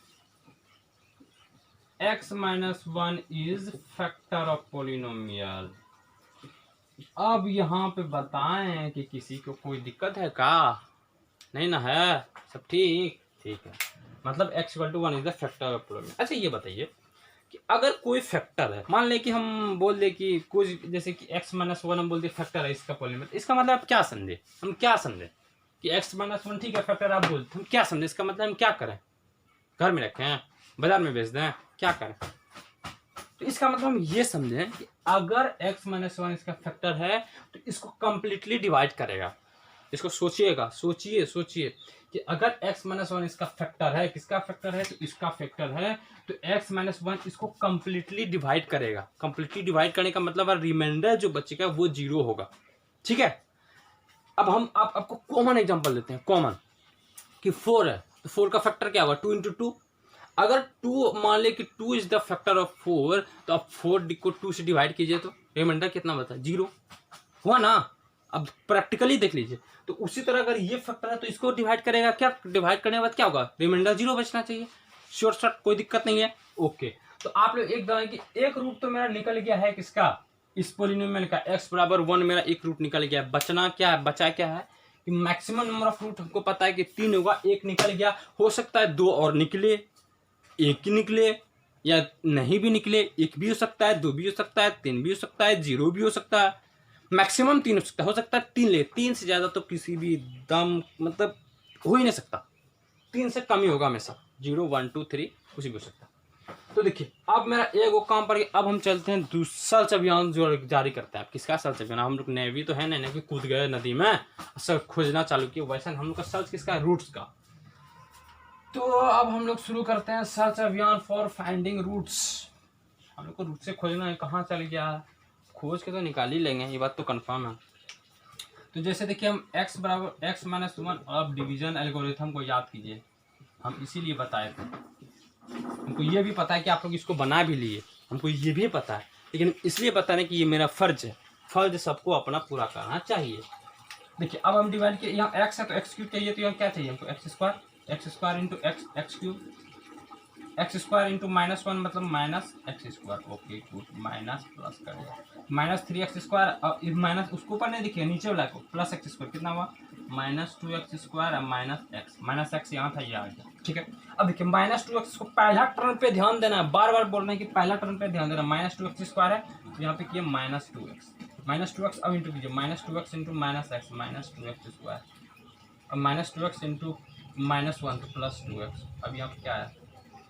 x - 1 is factor of polynomial. अब यहाँ पे बताएं कि किसी को कोई दिक्कत है का, नहीं ना है, सब ठीक है, मतलब x = 1 is the factor of polynomial. अच्छा ये बताइए कि अगर कोई फैक्टर है, मान ले कि हम बोल दे कि कुछ, जैसे कि x - 1 हम बोल दे फैक्टर है इसका पॉलिनोमियल, इसका मतलब आप क्या समझे, हम क्या समझे कि x - 1 ठीक है फैक्टर आप बोलते, हम क्या समझे, इसका मतलब हम क्या करें, घर में रखें, बाजार में बेच दें, क्या करें। तो इसका मतलब हम ये समझें कि अगर x - 1 इसका फैक्टर है तो इसको कंप्लीटली डिवाइड करेगा। इसको सोचिएगा, सोचिए कि अगर x - 1 इसका फैक्टर है, किसका फैक्टर है, तो इसका फैक्टर है, तो x - 1 इसको कंप्लीटली डिवाइड करेगा। कंप्लीटली डिवाइड करने का मतलब रिमाइंडर जो बचेगा वो 0 होगा, ठीक है। अब हम आपको कॉमन एग्जांपल लेते हैं, कॉमन कि 4 है, तो 4 का फैक्टर क्या होगा, 2 × 2। अगर 2 मान ले कि 2 इज द फैक्टर ऑफ 4, तो आप 4 को 2 से डिवाइड कीजिए तो रिमाइंडर कितना बता, 0 हुआ ना। अब प्रैक्टिकली देख लीजिए, तो उसी तरह अगर ये फैक्टर है तो इसको डिवाइड करेगा, क्या डिवाइड करने के बाद क्या होगा, रिमाइंडर 0 बचना चाहिए, शॉर्ट कोई दिक्कत नहीं है। ओके, तो आप लोग एक दौरान की एक रूट तो मेरा निकल गया है, किसका, इस पॉलिनोमियल का, x बराबर 1 मेरा एक रूट निकल गया। बचना क्या है, बचा क्या है कि मैक्सिमम नंबर ऑफ रूट हमको पता है कि 3 होगा, एक निकल गया, हो सकता है 2 और निकले, एक ही निकले या नहीं भी निकले, एक भी हो सकता है, 2 भी हो सकता है, 3 भी हो सकता है, 0 भी हो सकता है, मैक्सिमम 3 हो सकता है 3 ले, 3 से ज़्यादा तो किसी भी दम मतलब हो ही नहीं सकता, 3 से कम ही होगा हमेशा, 0 1 2 3 कुछ भी हो सकता है। तो देखिए अब मेरा एक वो काम पर, अब हम चलते हैं दूसरा सर्च अभियान जो जारी करते हैं। किसका सर्च अभियान, हम लोग नेवी तो है नहीं कि कूद गए नदी में सब खोजना चालू किया, वैसा हम लोग का सर्च किसका, रूट्स का। तो अब हम लोग शुरू करते हैं सर्च अभियान फॉर फाइंडिंग रूट्स। हम लोग को रूट से खोजना है, कहाँ चल गया, खोज के तो निकाल ही लेंगे, ये बात तो कंफर्म है। तो जैसे देखिए हम x बराबर x - 1 अब डिवीजन एल्गोरिथम को याद कीजिए, हम इसीलिए बताए थे, हमको ये भी पता है कि आप लोग इसको बना भी लिए, हमको ये भी पता है, लेकिन इसलिए बता रहे हैं कि ये मेरा फर्ज है, फर्ज सबको अपना पूरा करना चाहिए। देखिए अब हम डिवाइड किए, यहाँ एक्स है तो एक्स क्यूब चाहिए, तो यहाँ क्या चाहिए हमको x square into x cube, x square into -1 मतलब minus x square. Okay good, minus plus कर दिया, -3x स्क्वायर और माइनस उसको ऊपर नहीं दिखे नीचे वाला को, प्लस एक्स स्क्वायर कितना हुआ -2x स्क्वायर और माइनस एक्स यहाँ था, ये आ गया। ठीक है, अब देखिए -2x को पहला टर्म पे ध्यान देना है, बार बार बोल रहे हैं कि पहला टर्म पे ध्यान देना। -2x स्क्वायर है तो यहाँ पे किए -2x, अब इंटू कीजिए -2x into -x, -2x square, अब -2x इंटू -1 तो +2x, अब यहाँ पे क्या है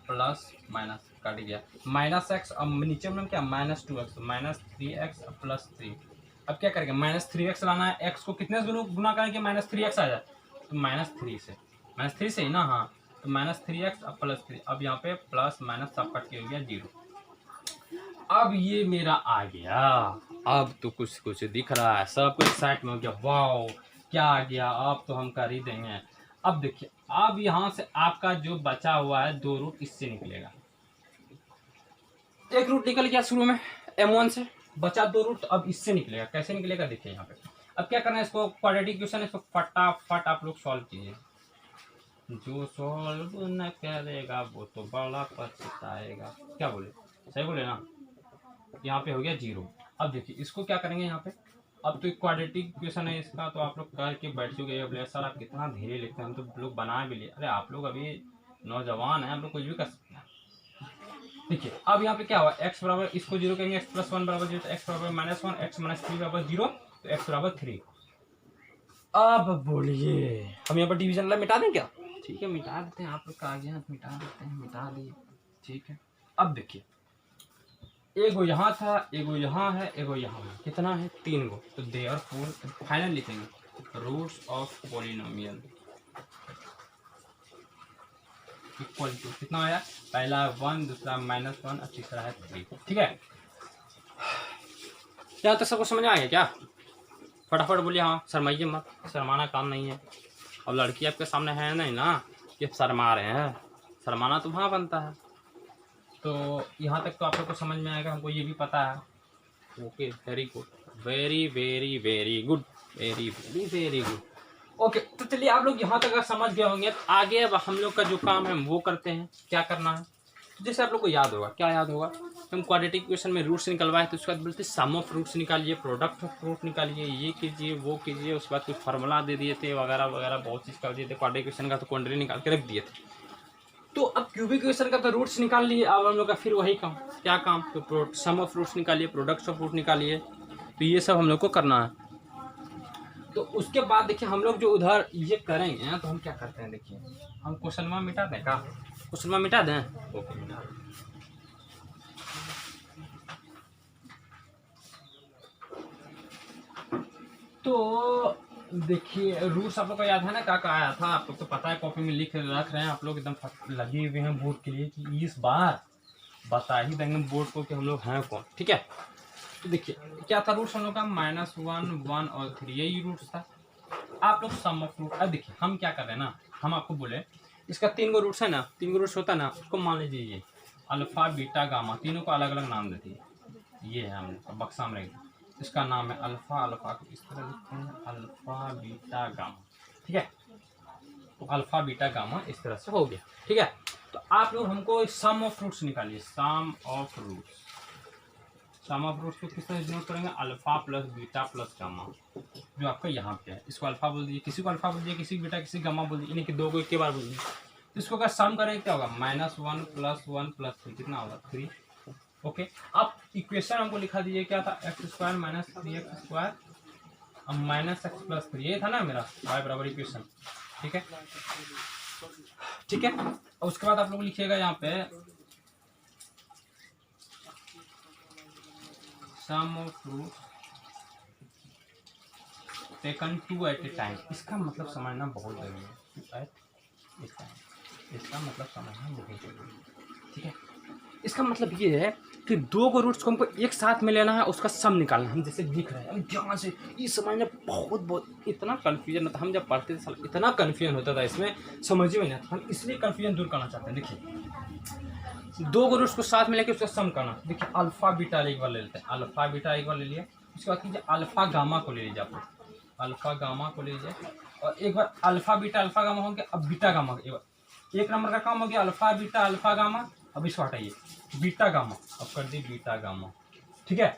प्लस माइनस कट गया, -x, अब नीचे में क्या -2x, -3x प्लस 3। अब क्या करेंगे -3x लाना है, x को कितने से गुना करेंगे -3x आ जाए, तो -3 से ही ना, हाँ तो -3x अब प्लस 3, अब यहाँ पे प्लस माइनस सब कट के हो गया 0। अब ये मेरा आ गया, अब तो कुछ कुछ दिख रहा है, सब कुछ साइड में हो गया, वाओ क्या आ गया, अब तो हम कर ही देंगे। अब देखिए अब यहाँ से आपका जो बचा हुआ है 2 रूट इससे निकलेगा, एक रूट निकल गया शुरू में m1 से, बचा 2 रूट, अब इससे निकलेगा, कैसे निकलेगा देखिए यहाँ पे। अब क्या करना है, इसको क्वाड्रेटिक इक्वेशन इसको फटाफट आप लोग सॉल्व कीजिए, जो सॉल्व न करेगा वो तो बड़ा पछताएगा, क्या बोले, सही बोले ना। यहाँ पे हो गया 0। अब देखिए इसको क्या करेंगे यहाँ पे, अब तो एक क्वाड्रेटिक इक्वेशन है इसका, तो आप लोग करके बैठ चुके हैं, सर आप कितना धीरे लिखते हैं, हम तो लोग बना भी लिए, अरे आप लोग अभी नौजवान हैं, आप लोग कुछ भी कर सकते हैं। देखिए अब यहाँ पे क्या हुआ, x बराबर इसको 0 करेंगे, x + 1 बराबर 0, तो x बराबर -1, x - 3 बराबर 0, तो x बराबर 3। अब बोलिए हम यहाँ पर डिवीजन लाइन मिटा दें क्या, ठीक है मिटा देते हैं, आप लोग का आ गया मिटा देते हैं, मिटा दिए, ठीक है। अब देखिए एगो यहाँ था, एगो यहाँ है, एगो यहाँ है, कितना है 3 गो, तो देयरफॉर फाइनल लिखेंगे roots of polynomial equal to कितना आया, पहला 1, दूसरा -1 और तीसरा है 3। ठीक है, यहाँ तक सबको समझ में आ गया क्या, फटाफट बोलिए, हाँ शर्माइए मत, शर्माना काम नहीं है। अब लड़की आपके सामने है नहीं ना कि आप शर्मा रहे हैं, शर्माना तो वहाँ बनता है। तो यहाँ तक तो आप लोग को समझ में आएगा, हमको ये भी पता है। Okay very good, very very very good, very very very good. Okay तो चलिए आप लोग यहाँ तक अगर समझ गए होंगे, तो आगे अब हम लोग का जो काम है वो करते हैं। क्या करना है, जैसे आप लोग को याद होगा, क्या याद होगा, हम क्वाड्रेटिक इक्वेशन में रूट्स निकलवाए तो उसके बाद बोलते सम ऑफ रूट्स निकालिए, प्रोडक्ट ऑफ रूट निकालिए, ये कीजिए वो कीजिए, उसके बाद कुछ फार्मूला दे दिए थे वगैरह वगैरह, बहुत चीज़ कर दिए थे। क्वाड्रेटिक इक्वेशन का तो क्वाड्रेटिक निकाल के रख दिए थे। तो अब क्यूबिक इक्वेशन का तो रूट्स निकाल लिए, अब हम लोग का फिर वही काम, क्या काम, तो सम ऑफ रूट्स निकालिए, प्रोडक्ट्स ऑफ रूट निकालिए, तो ये सब हम लोग को करना है। तो उसके बाद देखिए हम लोग जो उधर ये करेंगे, तो हम क्या करते हैं, देखिए हम क्वेश्चन में मिटा दें, क्या क्वेश्चन में मिटा दें, ओके मिटा दें। तो देखिए रूट्स आप लोग को याद है ना, क्या आया था, आप लोग तो पता है, कॉपी में लिख रख रहे हैं आप लोग, एकदम लगे हुए हैं बोर्ड के लिए कि इस बार बता ही देंगे बोर्ड को कि हम लोग हैं कौन। ठीक है, तो देखिए क्या था रूट्स हम लोग का, -1, 1 और 3, यही रूट्स था। आप लोग सम ऑफ रूट, अब देखिए हम क्या कर रहे हैं ना, हम आपको बोले इसका 3 गो रूट्स है ना, 3 गो रूट्स होता है ना, उसको मान लीजिए ये अल्फा बीटा गामा, तीनों को अलग अलग नाम देती है। ये है हमने बक्सा में रहेगा, इसका नाम है अल्फा, अल्फा को इस तरह लिखते हैं अल्फा बीटा गामा। ठीक है, तो अल्फा बीटा गामा इस तरह से हो गया। ठीक है, तो आप लोग हमको सम ऑफ रूट्स निकालिए, sum of roots, sum of roots को किस तरह डिनोट करेंगे, alpha plus beta plus gamma, जो आपका यहाँ पे है, इसको अल्फा बोल दीजिए, किसी को अल्फा बोल दीजिए, किसी को बीटा, किसी गामा बोल दीजिए, यानी कि 2 को एक के बार बोल दीजिए। तो इसको अगर सम करेंगे क्या होगा, -1 + 1 + 3 कितना होगा 3। ओके, अब इक्वेशन हमको लिखा दीजिए, क्या था, x² - 3x² अब -x + 3, ये था ना मेरा y बराबर इक्वेशन। ठीक है, ठीक है, और उसके बाद आप लोग लिखिएगा यहाँ पे sum of root taken 2 at a time. इसका मतलब समझना बहुत जरूरी है, 2 एट ए टाइम, इसका मतलब समझना बहुत जरूरी है। ठीक है, इसका मतलब ये है कि 2 को रूट्स को हमको एक साथ में लेना है, उसका सम निकालना है। हम जैसे लिख रहे हैं, हम ध्यान से ये समझना, बहुत इतना कन्फ्यूजन होता, हम जब पढ़ते थे इतना कन्फ्यूजन होता था इसमें, समझ में नहीं आता, हम इसलिए कन्फ्यूजन दूर करना चाहते हैं। देखिए 2 को रूट्स को साथ में लेके उसका सम करना, देखिए अल्फा बीटा एक बार ले लेते हैं, अल्फा बीटा एक बार ले लिया, उसके बाद कीजिए अल्फा गामा को ले लीजिए आप लोग, अल्फा गामा को ले लीजिए, और एक बार अल्फा गामा हो गया, अब बीटा गामा, एक नंबर का काम हो गया अल्फा बीटा अल्फा गामा। अब इसको हटाइए, बीटा गामा, अब कर दी बीटा गामा, ठीक है।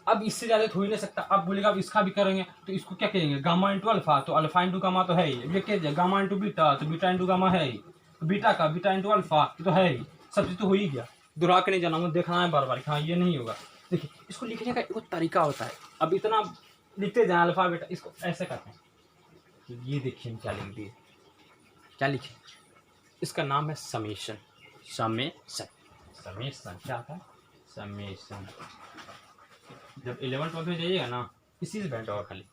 अब इससे ज्यादा तो हो ही नहीं सकता। अब बोलेगा अब इसका भी करेंगे तो इसको क्या कहेंगे, गामा इंटू अल्फा, तो अल्फा इंटू गामा तो है ही, ये क्या गामा इंटू बीटा, तो बीटा इंटू गामा है ही, तो बीटा का बीटा इंटू अल्फा तो है ही, सब चीज तो हो ही गया। दोहरा के नहीं जाना, मुझे देखना है बार बार, हाँ ये नहीं होगा। देखिए इसको लिखने का एक तरीका होता है, अब इतना लिखते जाए अल्फा बीटा, इसको ऐसे करते हैं। ये देखिए क्या लिख दिए, क्या लिखे, इसका नाम है समेशन, समेशन, समेशन क्या था, समेशन। जब 11th में जाइएगा ना, इसी से भेंट होगा खाली,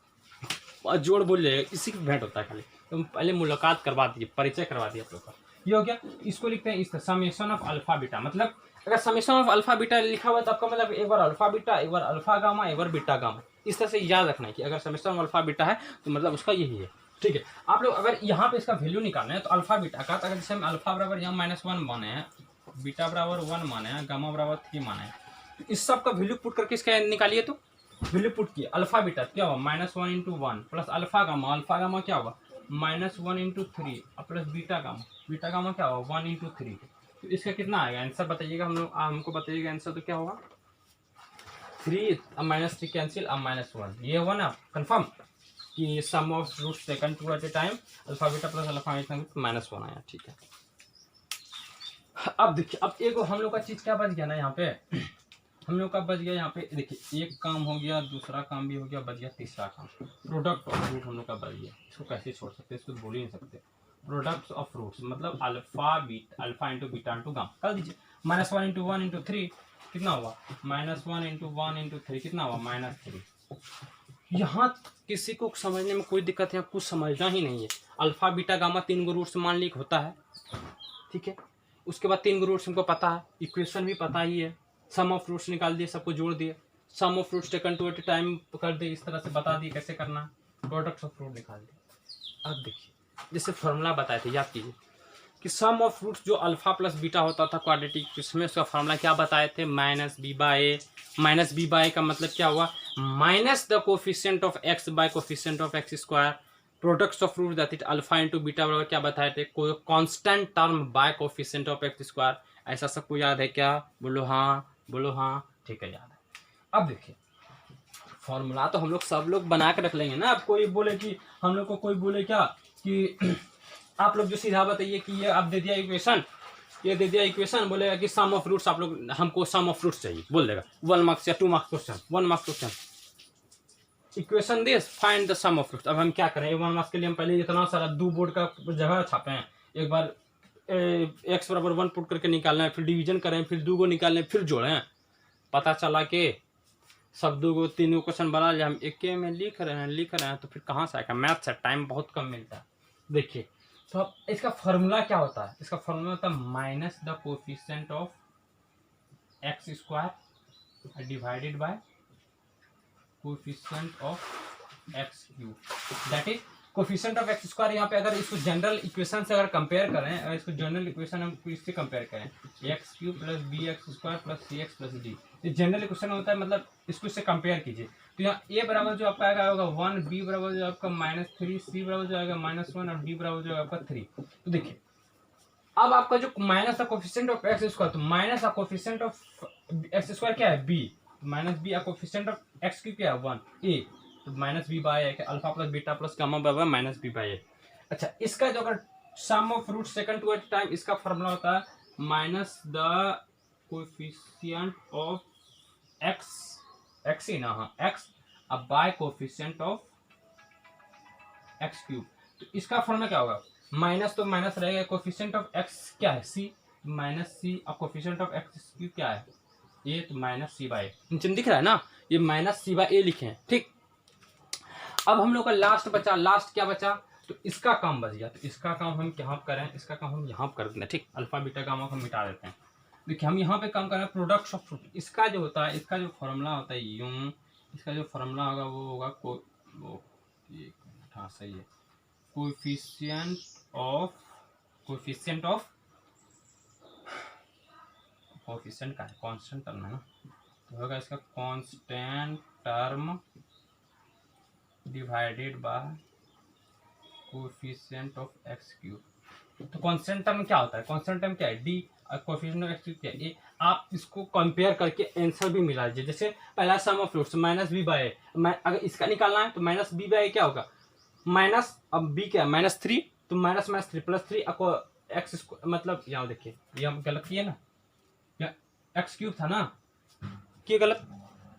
और जोड़ बोल जाइएगा, इसी से भेंट होता है खाली। तो पहले मुलाकात करवा दीजिए, परिचय करवा दिए आप लोग का। ये हो गया, इसको लिखते हैं इस समेशन ऑफ अल्फा बीटा, मतलब अगर समेशन ऑफ अल्फा बीटा लिखा हुआ तो आपका मतलब एक बार अल्फा बीटा, एक बार अल्फा गामा, एक बार बीटा गामा। इस तरह से याद रखना है कि अगर समेशन ऑफ अल्फा बीटा है तो मतलब उसका यही है, ठीक है। आप लोग अगर यहाँ पे इसका वैल्यू निकालना है तो अल्फा बीटा का, तो अगर जैसे हम अल्फा बराबर यहाँ -1 माने हैं, बीटा बराबर 1 माने हैं, गामा बराबर 3 माने हैं, तो इस सब का वैल्यू पुट करके इसका निकालिए, तो वैल्यू पुट किए अल्फा बीटा क्या होगा, -1 इंटू 1 प्लस अल्फा गामा क्या होगा, -1 इंटू 3 प्लस बीटा गामा क्या होगा 1 इंटू 3। तो इसका कितना आएगा आंसर बताइएगा, हम लोग हमको बताइएगा आंसर, तो क्या होगा 3, अब -3 कैंसिल, अब -1, ये हुआ ना कंफर्म कि sum of roots taken two at a time alpha beta plus alpha -1 आया, ठीक है। अब देखिए, अब एक हम लोग का चीज क्या बच गया ना यहाँ पे, हम लोग का बच गया यहाँ पे, देखिए एक काम हो गया, दूसरा काम भी हो गया, बच गया तीसरा काम, प्रोडक्ट ऑफ रूट हम लोग का बच गया। इसको कैसे छोड़ सकते हैं, इसको बोल ही नहीं सकते। प्रोडक्ट्स ऑफ रूट्स मतलब alpha into beta into gamma कर दीजिए, -1 इंटू 1 इंटू 3 कितना हुआ, -1 इंटू 1 इंटू 3 कितना हुआ -3। यहाँ किसी को समझने में कोई दिक्कत है, कुछ समझना ही नहीं है। अल्फा बीटा गामा 3 गो रूट्स मान ली होता है, ठीक है। उसके बाद 3 गो रूट्स हमको पता है, इक्वेशन भी पता ही है, सम ऑफ रूट्स निकाल दिए, सबको जोड़ दिए, sum of roots taken two at time कर दिए, इस तरह से बता दिए कैसे करना है, प्रोडक्ट्स ऑफ रूट निकाल दिए। अब देखिए जैसे फॉर्मूला बताए थे, याद कीजिए कि सम ऑफ रूट्स जो अल्फा प्लस बीटा होता था क्वाड्रेटिक, उसमें उसका फॉर्मूला क्या बताए थे, -b/a। -b/a का मतलब क्या हुआ, minus the coefficient of x by coefficient of x square, products of root that is alpha into beta बराबर क्या बताए थे, कोई constant term by coefficient of x square. ऐसा सबको याद है क्या, बोलो हाँ, ठीक है याद है। अब देखिए फॉर्मूला तो हम लोग सब लोग बना के रख लेंगे ना। अब कोई बोले कि हम लोग को कोई बोले क्या कि आप लोग जो सीधा बताइए कि ये आप दे दिया इक्वेशन, ये दे दिया इक्वेशन, बोलेगा कि सम ऑफ रूट्स, आप लोग हमको सम ऑफ रूट्स चाहिए, बोल देगा 1 मार्क्स या 2 marks question, 1 marks question, equation this find the sum of roots. अब हम क्या करें, 1 मार्क्स के लिए हम पहले इतना सारा 2 बोर्ड का जगह छापे हैं, एक बार x बराबर 1 पुट करके निकालना है, फिर डिवीजन करें, फिर 2 को निकालें, फिर जोड़ें, पता चला कि सब 2 को 3 क्वेश्चन बना लिया, हम एक में लिख रहे हैं, तो फिर कहाँ से आएगा, मैथ से टाइम बहुत कम मिलता है। देखिए तो अब इसका फॉर्मूला क्या होता है, इसका फॉर्मूला होता है minus the coefficient of x square divided by coefficient of x cube, that is coefficient of x square. यहाँ पे अगर इसको जनरल इक्वेशन से अगर कंपेयर करें, अगर इसको जनरल इक्वेशन हम इससे कंपेयर करें, x cube plus b x square plus c x plus d, ये जनरल इक्वेशन होता है, मतलब इसको इससे कंपेयर कीजिए। तो यहाँ ए बराबर जो आपका आएगा होगा 1, बी बराबर जो आपका -3, सी बराबर जो आएगा -1 और डी बराबर जो आएगा आपका 3। तो देखिए अब आपका जो minus the coefficient of x square, तो minus the coefficient of x square क्या है, b, minus b, coefficient of x cube क्या है 1, ए, तो -b/a, alpha plus beta plus gamma बराबर -b/a। अच्छा इसका जो अगर sum of root second two at time, इसका फॉर्मूला होता है minus the coefficient of x ही ना, हाँ एक्स अब by coefficient of x cube. तो इसका फॉर्मूला क्या होगा, माइनस तो माइनस रहेगा, कोफिशिएंट ऑफ एक्स क्या है सी, -c, अब कोफिशिएंट ऑफ एक्स क्यूब क्या है ए, तो -c/a, नीचे दिख रहा है ना, ये -c/a लिखे हैं, ठीक। अब हम लोग का लास्ट बचा, लास्ट क्या बचा, तो इसका काम बच गया, तो इसका काम हम यहाँ करें, इसका काम हम यहाँ कर देते हैं, ठीक, अल्फा बीटा गामा को मिटा देते हैं। देखिए हम यहाँ पे काम कर रहे हैं प्रोडक्ट्स ऑफ फ्रूट, इसका जो होता है, इसका जो फॉर्मूला होता है यूं, इसका जो फॉर्मूला होगा वो होगा हाँ सही है, कोफिशिएंट ऑफ का कांस्टेंट करना है ना, तो होगा इसका constant term divided by coefficient of x cube. तो कांस्टेंट टर्म क्या होता है? कांस्टेंट टर्म क्या है? डी। और कोफिशिएंट ऑफ एक्स क्यूब क्या है? ये आप इसको कंपेयर करके आंसर भी मिला दीजिए। जैसे पहला sum of roots minus b by a, अगर इसका निकालना है तो माइनस बी बाय ए क्या होगा? माइनस, अब बी क्या है? माइनस 3, तो माइनस माइनस 3 प्लस 3 एक्स, मतलब यहाँ देखिए ये हम गलत किए ना, या एक्स क्यूब था ना, कि गलत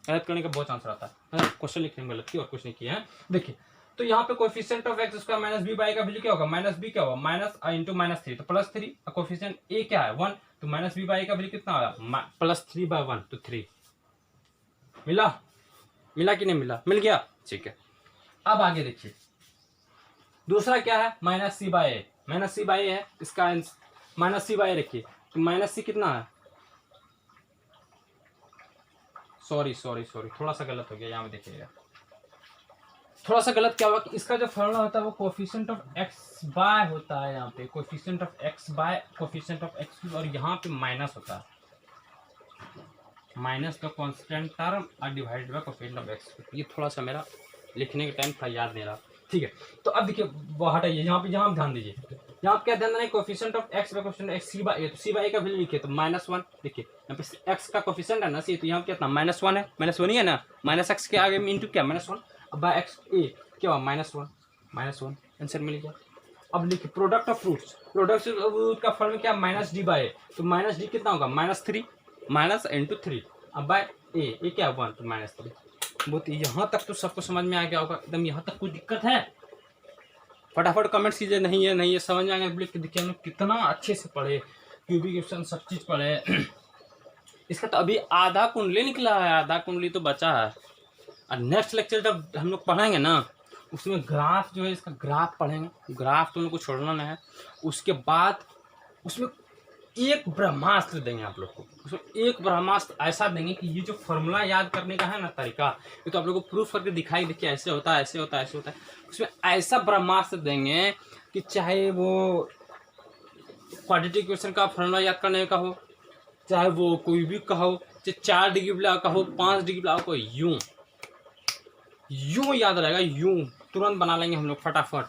करने का बहुत चांस रहता है। क्वेश्चन लिखने में गलत किया और कुछ नहीं किया है। देखिए तो यहाँ पे coefficient of x square minus b by का वैल्यू क्या होगा? माइनस बी क्या होगा? माइनस इंटू माइनस 3, तो प्लस 3। कोफिशिएंट ए क्या है? 1, तो माइनस बी बाई का वैल्यू कितना होगा? प्लस 3 बाय 1, तो 3। मिला? मिला कि नहीं मिला? मिल गया, ठीक है। अब आगे देखिए दूसरा क्या है? Minus C by A. Minus C by ए है इसका माइनस सी बाय ए रखिए, तो माइनस सी कितना है? सॉरी थोड़ा सा गलत हो गया, यहाँ पे देखिएगा थोड़ा सा गलत क्या हुआ कि इसका जो फॉर्मूला होता है वो कोफिशिएंट ऑफ एक्स बाय होता है। यहाँ पे coefficient of x by coefficient of x cube, और यहाँ पे माइनस होता है, माइनस का कांस्टेंट टर्म और divide by coefficient of x cube. ये थोड़ा सा मेरा लिखने के टाइम था याद नहीं रहा, ठीक है। तो अब देखिए वो हटाइए, यहाँ पे यहाँ ध्यान दीजिए, यहाँ पे क्या ध्यान देना है? Coefficient of x by coefficient x c by a, तो सी बाय ए का वैल्यू लिखिए तो -1। देखिए यहाँ पे एक्स का कोफिशिएंट है ना सी, तो यहाँ पे कितना? -1 है, -1 ही है ना, माइनस एक्स के आगे में इंटू क्या? -1, अब बाय एक्स ए क्या हुआ? -1 आंसर मिल गया। अब लिखिए product of fruits, product of fruit का फॉर्मूला क्या? माइनस डी बाय ए, तो माइनस डी कितना होगा? -3, माइनस इंटू 3, अब बाय ए क्या? 1, तो -3। बहुत यहाँ तक तो सबको समझ में आ गया होगा एकदम। यहाँ तक कोई दिक्कत है? फटाफट कमेंट्स कीजिए नहीं है समझ में आएगा। देखिए हम कितना अच्छे से पढ़े, क्यूबिक क्वेश्चन सब चीज़ पढ़े। इसका तो अभी आधा कुंडली निकला है, आधा कुंडली तो बचा है। और नेक्स्ट लेक्चर जब हम लोग पढ़ेंगे ना, उसमें ग्राफ जो है इसका ग्राफ पढ़ेंगे। ग्राफ तो उनको छोड़ना नहीं है। उसके बाद उसमें एक ब्रह्मास्त्र देंगे आप लोग को। उसमें एक ब्रह्मास्त्र ऐसा देंगे कि ये जो फॉर्मूला याद करने का है ना तरीका, ये तो आप लोग को प्रूफ करके दिखाई, देखिए ऐसे होता है, ऐसे होता है, ऐसे होता है। उसमें ऐसा ब्रह्मास्त्र देंगे कि चाहे वो क्वाड्रेटिक इक्वेशन का फॉर्मूला याद करने का हो, चाहे वो कोई भी का हो, चाहे 4 डिग्री वाला का हो, 5 डिग्री वाला को, यूं याद रहेगा, यूं तुरंत बना लेंगे हम लोग फटाफट।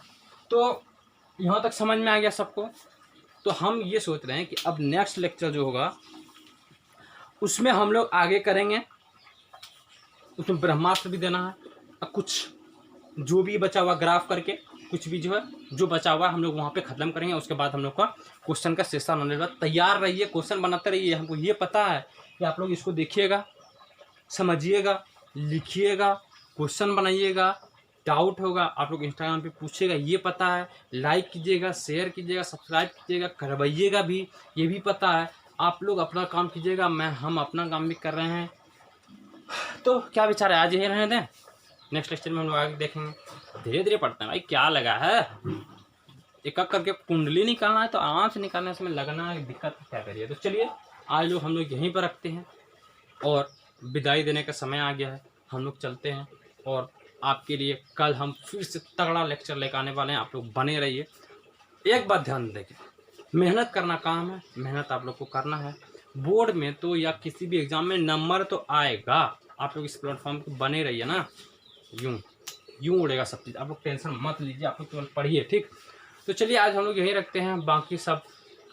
तो यहाँ तक समझ में आ गया सबको? तो हम ये सोच रहे हैं कि अब नेक्स्ट लेक्चर जो होगा उसमें हम लोग आगे करेंगे, उसमें ब्रह्मास्त्र भी देना है, और कुछ जो भी बचा हुआ ग्राफ करके कुछ भी जो है जो बचा हुआ हम लोग वहाँ पे ख़त्म करेंगे। उसके बाद हम लोग का क्वेश्चन का सेशन होने के बाद तैयार रहिए, क्वेश्चन बनाते रहिए। हमको ये पता है कि आप लोग इसको देखिएगा, समझिएगा, लिखिएगा, क्वेश्चन बनाइएगा, डाउट होगा आप लोग इंस्टाग्राम पे पूछिएगा, ये पता है। लाइक कीजिएगा, शेयर कीजिएगा, सब्सक्राइब कीजिएगा, करवाइएगा भी, ये भी पता है। आप लोग अपना काम कीजिएगा, हम अपना काम भी कर रहे हैं। तो क्या विचार है, आज यही रहने दें, नेक्स्ट लेक्चर में हम लोग आगे देखेंगे। धीरे धीरे पढ़ते हैं भाई, क्या लगा है, एक एक करके कुंडली निकालना है तो आराम से निकालना है, इसमें लगना है दिक्कत क्या करिए। तो चलिए आज लोग हम लोग यहीं पर रखते हैं और विदाई देने का समय आ गया है, हम लोग चलते हैं। और आपके लिए कल हम फिर से तगड़ा लेक्चर लेकर आने वाले हैं, आप लोग बने रहिए। एक बात ध्यान देंगे, मेहनत करना काम है, मेहनत आप लोग को करना है। बोर्ड में तो या किसी भी एग्जाम में नंबर तो आएगा, आप लोग इस प्लेटफॉर्म पे बने रहिए ना, यूं उड़ेगा सब चीज़। आप लोग टेंशन मत लीजिए, आप लोग केवल पढ़िए, ठीक। तो चलिए आज हम लोग यहीं रखते हैं, बाकी सब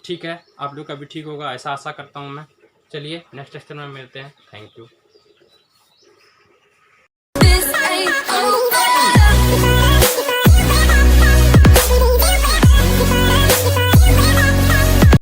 ठीक है, आप लोग का भी ठीक होगा ऐसा आशा करता हूँ मैं। चलिए नेक्स्ट लेक्चर में मिलते हैं, थैंक यू।